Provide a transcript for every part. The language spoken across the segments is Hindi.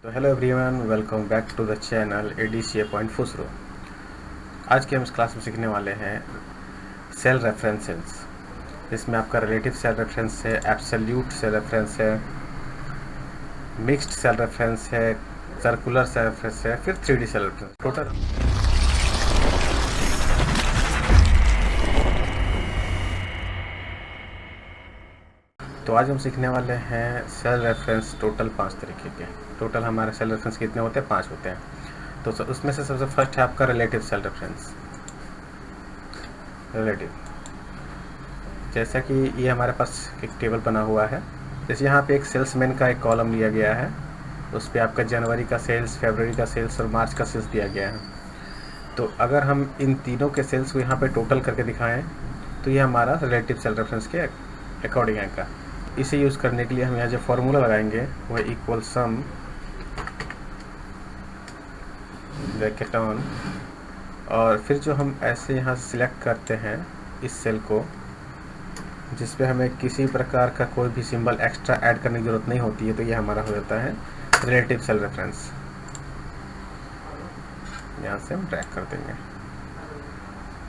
तो hello everyone, welcome back to the channel ADCA point Phusro. आज के हम इस क्लास में सीखने वाले हैं सेल रेफरेंसेस। इसमें आपका रिलेटिव सेल रेफरेंस है, एब्सोल्यूट सेल रेफरेंस है, मिक्स्ड सेल रेफरेंस है, सर्कुलर सेल रेफरेंस है, फिर 3D सेल रेफरेंस टोटल। तो आज हम सीखने वाले हैं सेल रेफरेंस टोटल 5 तरीके के। टोटल हमारे सेल रेफरेंस कितने होते हैं? 5 होते हैं। तो उसमें से सबसे फर्स्ट है आपका रिलेटिव सेल रेफरेंस। रिलेटिव, जैसा कि ये हमारे पास एक टेबल बना हुआ है। जैसे यहाँ पे एक सेल्समैन का एक कॉलम लिया गया है, उस पर आपका जनवरी का सेल्स, फरवरी का सेल्स और मार्च का सेल्स दिया गया है। तो अगर हम इन तीनों के सेल्स को यहाँ पे टोटल करके दिखाएं तो ये हमारा रिलेटिव सेल रेफरेंस के अकॉर्डिंग आएगा। इसे यूज़ करने के लिए हम यहाँ जो फॉर्मूला लगाएंगे वो इक्वल सम ब्रैकेट ऑन, और फिर जो हम ऐसे यहाँ सिलेक्ट करते हैं इस सेल को, जिस पे हमें किसी प्रकार का कोई भी सिंबल एक्स्ट्रा ऐड करने की ज़रूरत नहीं होती है, तो ये हमारा हो जाता है रिलेटिव सेल रेफरेंस। यहाँ से हम ड्रैग कर देंगे।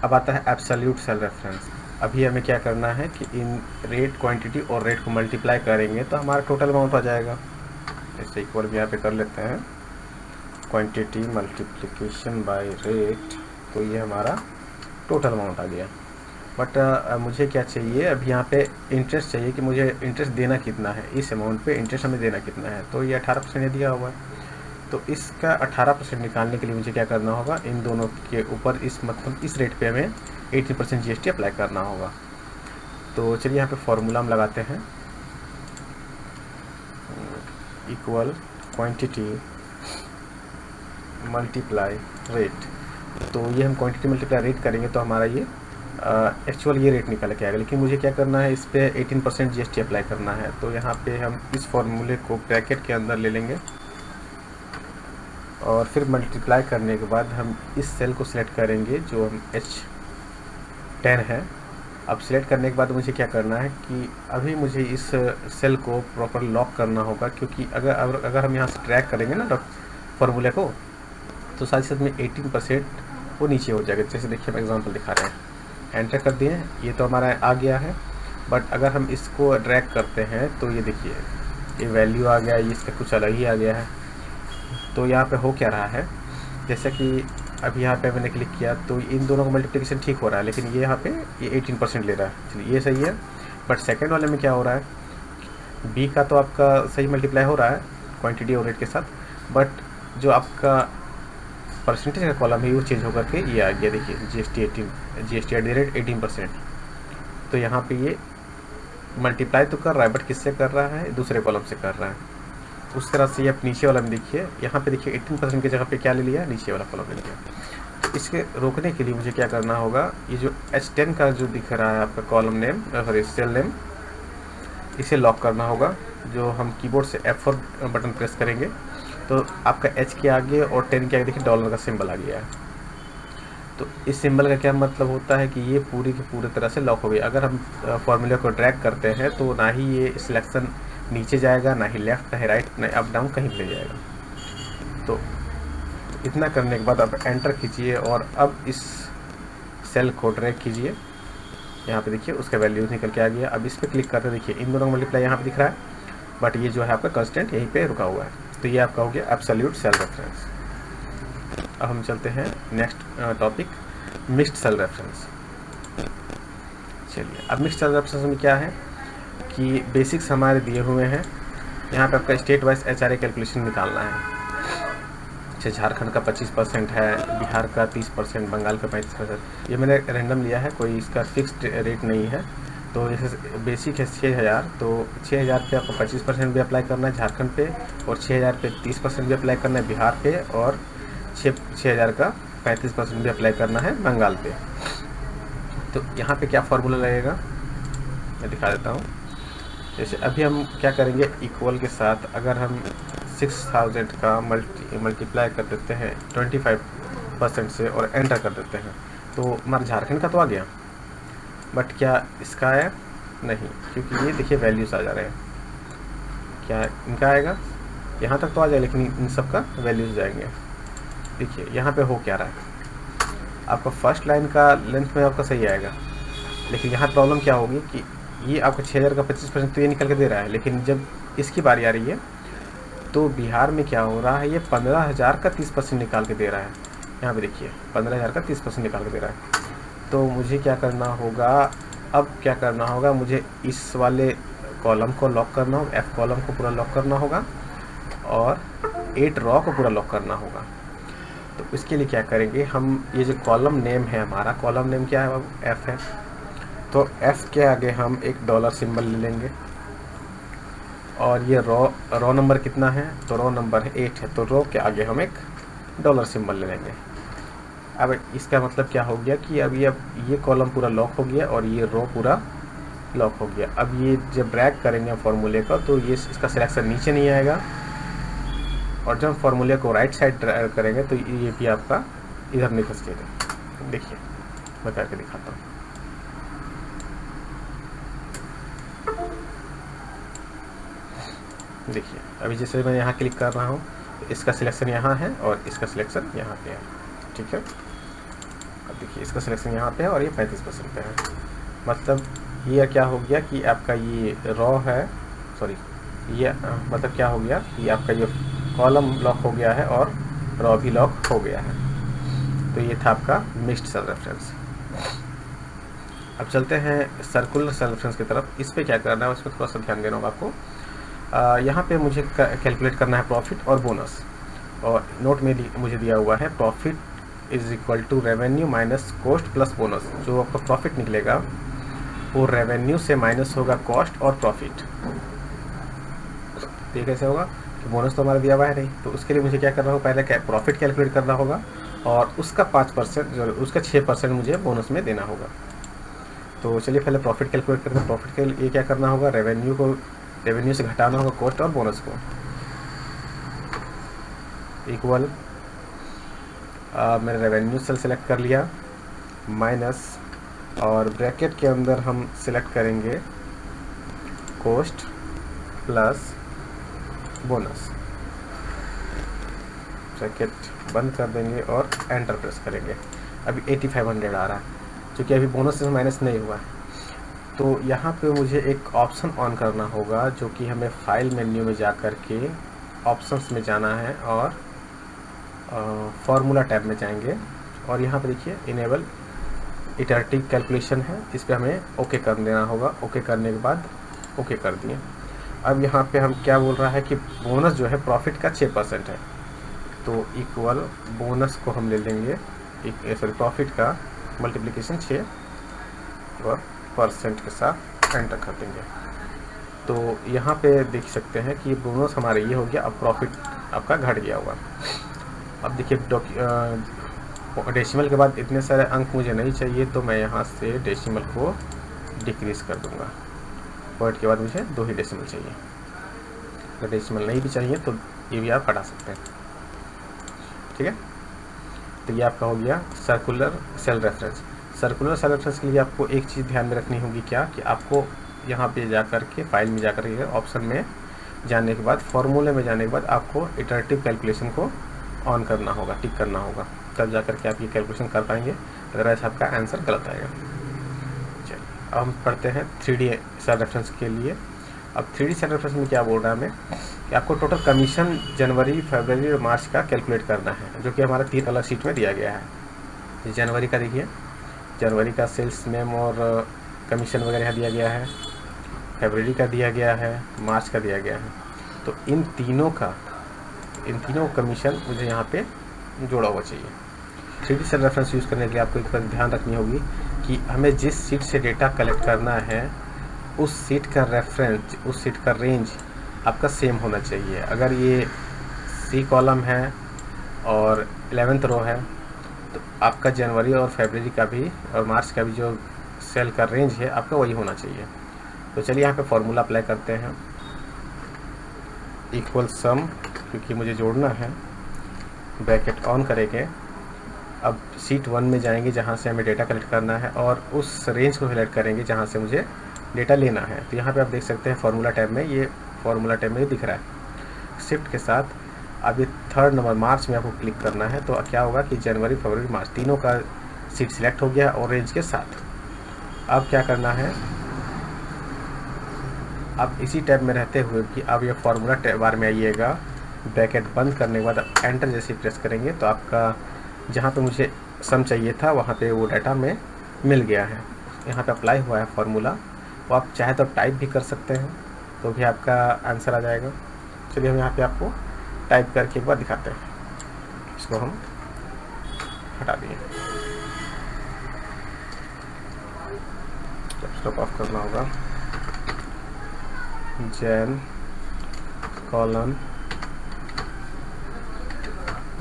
अब आता है एब्सोल्यूट सेल रेफरेंस। अभी हमें क्या करना है कि इन रेट, क्वांटिटी और रेट को मल्टीप्लाई करेंगे तो हमारा टोटल अमाउंट आ जाएगा। इसे इक्वल भी यहाँ पे कर लेते हैं, क्वांटिटी मल्टीप्लिकेशन बाय रेट, तो ये हमारा टोटल अमाउंट आ गया। बट मुझे क्या चाहिए, अभी यहाँ पे इंटरेस्ट चाहिए कि मुझे इंटरेस्ट देना कितना है, इस अमाउंट पे इंटरेस्ट हमें देना कितना है। तो ये 18% दिया हुआ है, तो इसका 18% निकालने के लिए मुझे क्या करना होगा, इन दोनों के ऊपर इस रेट पे हमें 18% GST अप्लाई करना होगा। तो चलिए यहाँ पे फॉर्मूला हम लगाते हैं, इक्वल क्वांटिटी मल्टीप्लाई रेट। तो ये हम क्वांटिटी मल्टीप्लाई रेट करेंगे तो हमारा ये एक्चुअल ये रेट निकल के आएगा। लेकिन मुझे क्या करना है, इस पे 18% GST अप्लाई करना है। तो यहाँ पे हम इस फॉर्मूले को ब्रैकेट के अंदर ले लेंगे और फिर मल्टीप्लाई करने के बाद हम इस सेल को सिलेक्ट करेंगे जो हम H10 है। अब सिलेक्ट करने के बाद मुझे क्या करना है कि अभी मुझे इस सेल को प्रॉपर लॉक करना होगा, क्योंकि अगर हम यहाँ से ट्रैक करेंगे ना फॉर्मूले को, तो साथ ही साथ में 18% वो नीचे हो जाएगा। जैसे देखिए हम एग्जांपल दिखा रहे हैं, एंटर कर दिए, ये तो हमारा आ गया है। बट अगर हम इसको ड्रैग करते हैं तो ये देखिए ये वैल्यू आ गया, ये इसका कुछ अलग ही आ गया है। तो यहाँ पे हो क्या रहा है, जैसे कि अभी यहाँ पे मैंने क्लिक किया तो इन दोनों का मल्टीप्लिकेशन ठीक हो रहा है, लेकिन ये यहाँ पे ये 18% ले रहा है। चलिए ये सही है। बट सेकेंड वाले में क्या हो रहा है, बी का तो आपका सही मल्टीप्लाई हो रहा है क्वान्टिटी और रेट के साथ, बट जो आपका परसेंटेज का कॉलम है वो चेंज होकर के ये आ गया। देखिए GST एट द रेट 18%। तो यहाँ पे ये मल्टीप्लाई तो कर रहा है, बट किससे कर रहा है, दूसरे कॉलम से कर रहा है। उस तरह से आप नीचे वाला में देखिए, यहाँ पे देखिए 18% की जगह पे क्या ले लिया, नीचे वाला कॉलम ले लिया। तो इसके रोकने के लिए मुझे क्या करना होगा, ये जो H10 का जो दिख रहा है आपका column name, sorry cell name, इसे लॉक करना होगा। जो हम कीबोर्ड से F4 बटन प्रेस करेंगे तो आपका H के आगे और 10 के आगे देखिए डॉलर का सिंबल आ गया है। तो इस सिंबल का क्या मतलब होता है कि ये पूरी की पूरी तरह से लॉक हो गई। अगर हम फॉर्मूले को ड्रैग करते हैं तो ना ही ये सिलेक्शन नीचे जाएगा, ना ही लेफ्ट, ना ही राइट, ना अप डाउन कहीं ले जाएगा। तो इतना करने के बाद अब एंटर कीजिए और अब इस सेल को ड्रैग कीजिए। यहाँ पे देखिए उसका वैल्यूज निकल के आ गया। अब इस पर क्लिक करते देखिए इन दोनों का मल्टीप्लाई यहाँ पे दिख रहा है, बट ये जो है आपका कंस्टेंट यहीं पे रुका हुआ है। तो ये आपका हो गया एब्सोल्यूट सेल रेफरेंस। अब हम चलते हैं next topic, mixed cell reference. चलिए, अब मिक्स्ड सेल रेफरेंस में क्या है कि बेसिक्स हमारे दिए हुए हैं। यहाँ पे आपका स्टेट वाइज HRA कैलकुलेशन निकालना है। जैसे झारखंड का 25% है, बिहार का 30%, बंगाल का 35%। ये मैंने रैंडम लिया है, कोई इसका फिक्स्ड रेट नहीं है। तो जैसे बेसिक है 6000, तो 6000 पे आपको 25% भी अप्लाई करना है झारखंड पे, और 6000 पे 30% भी अप्लाई करना है बिहार पे, और 6000 का 35% भी अप्लाई करना है बंगाल पे। तो यहाँ पे क्या फार्मूला लगेगा मैं दिखा देता हूँ। जैसे अभी हम क्या करेंगे, इक्वल के साथ अगर हम 6000 का मल्टीप्लाई कर देते हैं 25% से और एंटर कर देते हैं, तो हमारा झारखंड का तो आ गया, बट क्या इसका आया नहीं, क्योंकि ये देखिए वैल्यूज आ जा रहे हैं। क्या इनका आएगा, यहाँ तक तो आ जाए, लेकिन इन सब का वैल्यूज जाएंगे। देखिए यहाँ पे हो क्या रहा है, आपका फर्स्ट लाइन का लेंथ में आपका सही आएगा, लेकिन यहाँ प्रॉब्लम क्या होगी कि ये आपका 6000 का 25% तो ये निकल के दे रहा है, लेकिन जब इसकी बारी आ रही है तो बिहार में क्या हो रहा है, ये 15,000 का 30% निकाल के दे रहा है। यहाँ पे देखिए 15,000 का 30% निकाल के दे रहा है। तो मुझे क्या करना होगा, अब क्या करना होगा, मुझे इस वाले कॉलम को लॉक करना होगा, F कॉलम को पूरा लॉक करना होगा और 8 रॉ को पूरा लॉक करना होगा। तो इसके लिए क्या करेंगे हम, ये जो कॉलम नेम है हमारा, कॉलम नेम क्या है, F है, तो F के आगे हम एक डॉलर सिंबल ले लेंगे और ये रॉ नंबर कितना है, तो रॉ नंबर है 8 है, तो रॉ के आगे हम एक डॉलर सिंबल ले लेंगे। अब इसका मतलब क्या हो गया कि अब ये कॉलम पूरा लॉक हो गया और ये रो पूरा लॉक हो गया। अब ये जब ड्रैग करेंगे फार्मूले का तो ये इसका सिलेक्शन नीचे नहीं आएगा, और जब फार्मूले को राइट साइड ड्रैग करेंगे तो ये भी आपका इधर नहीं खसकेगा। देखिए मैं करके दिखाता हूँ। देखिए अभी जैसे मैं यहाँ क्लिक कर रहा हूँ, इसका सिलेक्शन यहाँ है और इसका सिलेक्शन यहाँ पे है, ठीक है। अब देखिए इसका सिलेक्शन यहाँ पे है और ये 35% पे है। मतलब ये क्या हो गया कि आपका ये रॉ है, सॉरी ये मतलब क्या हो गया कि आपका ये कॉलम लॉक हो गया है और रॉ भी लॉक हो गया है। तो ये था आपका मिक्स्ड सेल रेफरेंस। अब चलते हैं सर्कुलर सेल रेफरेंस की तरफ। इस पर क्या करना है उसमें थोड़ा सा ध्यान देना होगा आपको। यहाँ पे मुझे कैलकुलेट करना है प्रॉफिट और बोनस, और नोट में मुझे दिया हुआ है profit is equal to revenue minus cost plus bonus. जो आपका प्रॉफिट निकलेगा वो रेवेन्यू से माइनस होगा कॉस्ट और प्रॉफिट। तो ये कैसे होगा कि बोनस तो हमारा दिया हुआ है नहीं, तो उसके लिए मुझे क्या करना होगा, पहले प्रॉफिट कैलकुलेट करना होगा और उसका 5% उसका 6% मुझे बोनस में देना होगा। तो चलिए पहले प्रॉफिट कैलकुलेट करते हैं। प्रॉफिट के लिए क्या करना होगा, रेवेन्यू से घटाना होगा कॉस्ट और बोनस को, इक्वल मैंने रेवेन्यू सेल सेलेक्ट कर लिया माइनस, और ब्रैकेट के अंदर हम सेलेक्ट करेंगे कॉस्ट प्लस बोनस। ब्रैकेट बंद कर देंगे और एंटर प्रेस करेंगे। अभी 8500 आ रहा है, क्योंकि अभी बोनस से माइनस नहीं हुआ है। तो यहाँ पे मुझे एक ऑप्शन ऑन करना होगा, जो कि हमें फाइल मेन्यू में जा कर के ऑप्शंस में जाना है और फार्मूला टैब में जाएंगे, और यहाँ पे देखिए इनेबल इटरेटिव कैलकुलेशन है, इस पर हमें ओके कर देना होगा। ओके करने के बाद ओके कर दिए। अब यहाँ पे हम क्या बोल रहा है कि बोनस जो है प्रॉफिट का 6% है, तो इक्वल बोनस को हम ले लेंगे, सॉरी प्रॉफिट का मल्टीप्लिकेशन 6 और % के साथ एंटर कर देंगे। तो यहाँ पे देख सकते हैं कि बोनस हमारे ये हो गया, अब प्रॉफिट आपका घट गया होगा। अब देखिए डेसिमल के बाद इतने सारे अंक मुझे नहीं चाहिए, तो मैं यहाँ से डेसिमल को डिक्रीज़ कर दूँगा। पॉइंट के बाद मुझे 2 ही डेसिमल चाहिए। अगर डेसिमल नहीं भी चाहिए तो ये भी आप हटा सकते हैं, ठीक है। तो ये आपका हो गया circular cell reference. Circular cell reference के लिए आपको एक चीज़ ध्यान में रखनी होगी, क्या कि आपको यहाँ पे जा कर के फाइल में जा कर के ऑप्शन में जाने के बाद फार्मूले में जाने के बाद आपको इटरेटिव कैलकुलेशन को ऑन करना होगा, टिक करना होगा, तब जा कर के आप ये कैलकुलेशन कर पाएंगे, अदरवाइज आपका आंसर गलत आएगा। चलिए अब हम पढ़ते हैं 3D सेल रेफरेंस के लिए। अब 3D सेल रेफरेंस में क्या बोल रहा है हमें कि आपको टोटल कमीशन जनवरी, फरवरी और मार्च का कैलकुलेट करना है, जो कि हमारा 3 अलग शीट में दिया गया है। जनवरी का देखिए, जनवरी का सेल्स नेम और कमीशन वगैरह दिया गया है, फरवरी का दिया गया है, मार्च का दिया गया है। तो इन तीनों कमीशन मुझे यहाँ पे जोड़ा हुआ चाहिए। 3D सेल रेफरेंस यूज़ करने के लिए आपको एक बात ध्यान रखनी होगी कि हमें जिस सीट से डेटा कलेक्ट करना है उस सीट का रेफरेंस, उस सीट का रेंज आपका सेम होना चाहिए। अगर ये C कॉलम है और 11th रो है, तो आपका जनवरी और फरवरी का भी और मार्च का भी जो सेल का रेंज है आपका वही होना चाहिए। तो चलिए यहाँ पे फॉर्मूला अप्लाई करते हैं, इक्वल सम, क्योंकि मुझे जोड़ना है, ब्रैकेट ऑन करेंगे। अब शीट 1 में जाएंगे जहाँ से हमें डेटा कलेक्ट करना है और उस रेंज को सिलेक्ट करेंगे जहाँ से मुझे डेटा लेना है। तो यहाँ पे आप देख सकते हैं फार्मूला टैब में, ये फार्मूला टैब में दिख रहा है। शिफ्ट के साथ अब ये 3rd नंबर मार्च में आपको क्लिक करना है। तो क्या होगा कि जनवरी, फरवरी, मार्च तीनों का सीट सिलेक्ट हो गया ऑरेंज के साथ। अब क्या करना है, अब इसी टैब में रहते हुए कि अब ये फार्मूला टैब बार में आइएगा, ब्रैकेट बंद करने के बाद आप एंटर जैसे प्रेस करेंगे तो आपका जहाँ पे मुझे सम चाहिए था वहाँ पे वो डाटा में मिल गया है। यहाँ पे अप्लाई हुआ है फार्मूला, वो आप चाहे तो टाइप भी कर सकते हैं तो भी आपका आंसर आ जाएगा। चलिए हम यहाँ पे आपको टाइप करके एक बार दिखाते हैं। इसको हम हटा दिए, स्टॉप ऑफ करना होगा। जैन कॉलन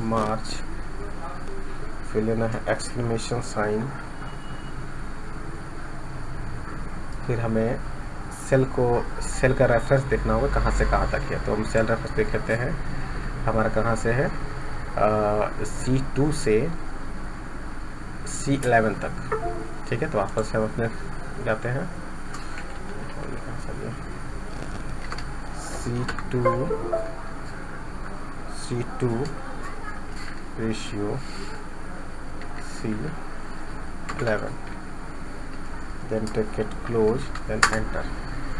मार्च, फिर लेना है एक्सक्लेमेशन साइन, फिर हमें सेल का रेफरेंस देखना होगा कहाँ से कहाँ तक है। तो हम सेल रेफरेंस देख लेते हैं हमारा कहाँ से है, C2 से C11 तक। ठीक है, तो वापस से हम अपने जाते हैं, C2 ratio C11, then take it close, then enter.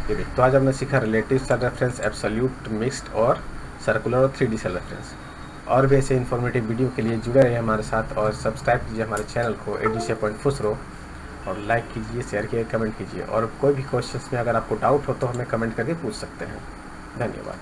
ये देखिए, तो आज हमने सीखा relative cell reference, absolute, mixed और सर्कुलर और 3D सेल रेफरेंस। और भी ऐसे इन्फॉर्मेटिव वीडियो के लिए जुड़े रहिए हमारे साथ और सब्सक्राइब कीजिए हमारे चैनल को ADCA Point FUSRO, और लाइक कीजिए, शेयर कीजिए, कमेंट कीजिए। और कोई भी क्वेश्चंस में अगर आपको डाउट हो तो हमें कमेंट करके पूछ सकते हैं। धन्यवाद।